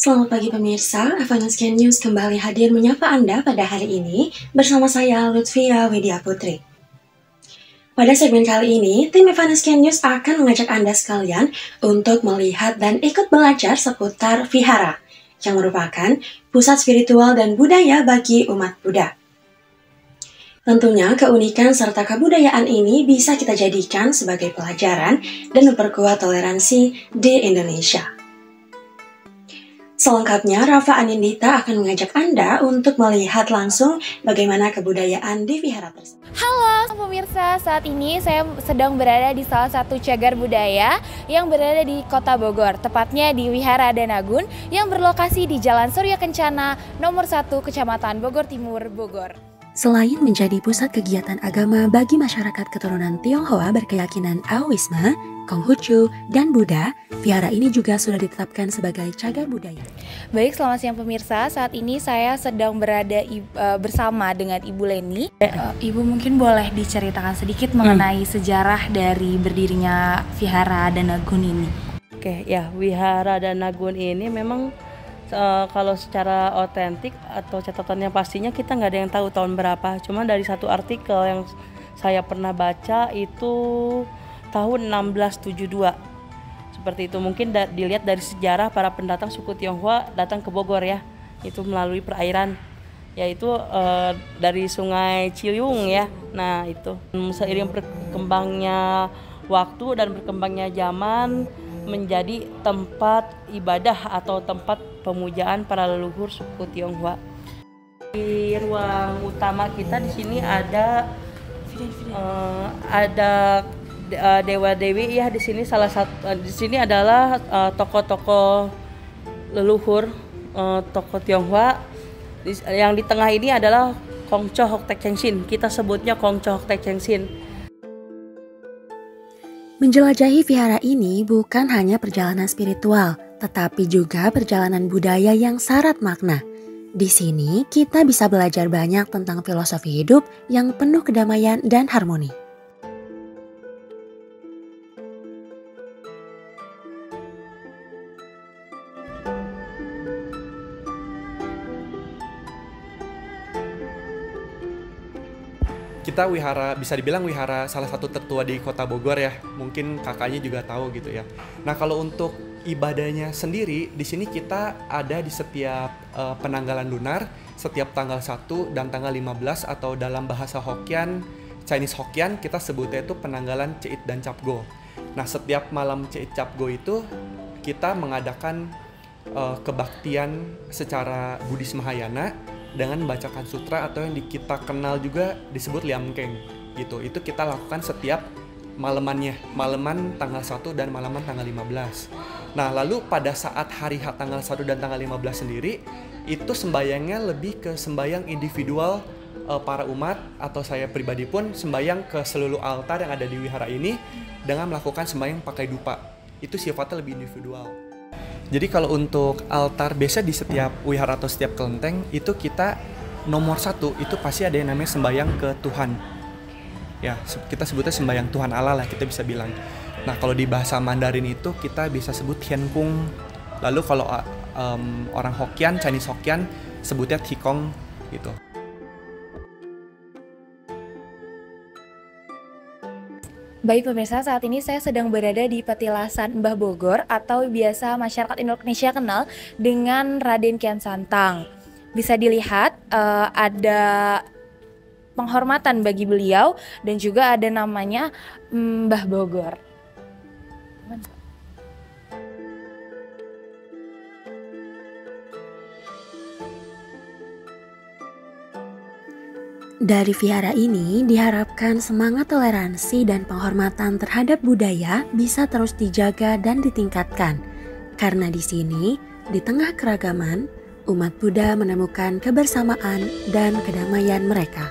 Selamat pagi pemirsa, Evanescence News kembali hadir menyapa Anda pada hari ini bersama saya Lutfia Widya Putri. Pada segmen kali ini, tim Evanescence News akan mengajak Anda sekalian untuk melihat dan ikut belajar seputar Vihara, yang merupakan pusat spiritual dan budaya bagi umat Buddha. Tentunya keunikan serta kebudayaan ini bisa kita jadikan sebagai pelajaran dan memperkuat toleransi di Indonesia. Selengkapnya, Rafa Anindita akan mengajak Anda untuk melihat langsung bagaimana kebudayaan di vihara tersebut. Halo pemirsa, saat ini saya sedang berada di salah satu cagar budaya yang berada di Kota Bogor, tepatnya di Wihara Danagun yang berlokasi di Jalan Surya Kencana nomor 1 Kecamatan Bogor Timur, Bogor. Selain menjadi pusat kegiatan agama bagi masyarakat keturunan Tionghoa berkeyakinan Taoisme, Konghucu, dan Buddha, vihara ini juga sudah ditetapkan sebagai cagar budaya. Baik, selamat siang pemirsa. Saat ini saya sedang berada bersama dengan Ibu Leni. Ibu mungkin boleh diceritakan sedikit mengenai sejarah dari berdirinya Vihara Danagun ini. Oke, ya, Wihara Danagun ini memang kalau secara otentik atau catatan yang pastinya kita nggak ada yang tahu tahun berapa. Cuma dari satu artikel yang saya pernah baca itu tahun 1672. Seperti itu, mungkin dilihat dari sejarah para pendatang suku Tionghoa datang ke Bogor ya. Itu melalui perairan, yaitu dari Sungai Ciliwung ya. Nah itu seiring berkembangnya waktu dan berkembangnya zaman menjadi tempat ibadah atau tempat pemujaan para leluhur suku Tionghoa. Di ruang utama kita di sini ada dewa dewi ya. Di sini salah satu di sini adalah tokoh-tokoh leluhur tokoh Tionghoa. Yang di tengah ini adalah Kongco Hoktaek Chengsin. Kita sebutnya Kongco Hoktaek Chengsin. Menjelajahi vihara ini bukan hanya perjalanan spiritual, tetapi juga perjalanan budaya yang syarat makna. Di sini kita bisa belajar banyak tentang filosofi hidup yang penuh kedamaian dan harmoni. Kita bisa dibilang wihara salah satu tertua di Kota Bogor ya. Mungkin kakaknya juga tahu gitu ya. Nah, kalau untuk ibadahnya sendiri, di sini kita ada di setiap penanggalan lunar, setiap tanggal 1 dan tanggal 15, atau dalam bahasa Hokkien, Chinese Hokkien, kita sebutnya itu penanggalan Ceit dan Capgo. Nah, setiap malam Ceit Capgo itu kita mengadakan kebaktian secara Buddhis Mahayana dengan membacakan sutra atau yang kita kenal juga disebut liamkeng gitu. Itu kita lakukan setiap malaman tanggal 1 dan malaman tanggal 15. Nah, lalu pada saat hari tanggal 1 dan tanggal 15 sendiri, itu sembayangnya lebih ke sembayang individual para umat, atau saya pribadi pun sembayang ke seluruh altar yang ada di wihara ini dengan melakukan sembayang pakai dupa. Itu sifatnya lebih individual. Jadi kalau untuk altar biasa di setiap wihara atau setiap kelenteng itu kita nomor 1 itu pasti ada yang namanya sembayang ke Tuhan. Ya, kita sebutnya sembayang Tuhan Allah lah, kita bisa bilang. Nah, kalau di bahasa Mandarin itu kita bisa sebut Tian Kung. Lalu kalau orang Hokkien, Chinese Hokkien sebutnya Tikong gitu. Baik pemirsa, saat ini saya sedang berada di Petilasan Mbah Bogor atau biasa masyarakat Indonesia kenal dengan Raden Kian Santang. Bisa dilihat ada penghormatan bagi beliau dan juga ada namanya Mbah Bogor. Dari vihara ini diharapkan semangat toleransi dan penghormatan terhadap budaya bisa terus dijaga dan ditingkatkan. Karena di sini, di tengah keragaman, umat Buddha menemukan kebersamaan dan kedamaian mereka.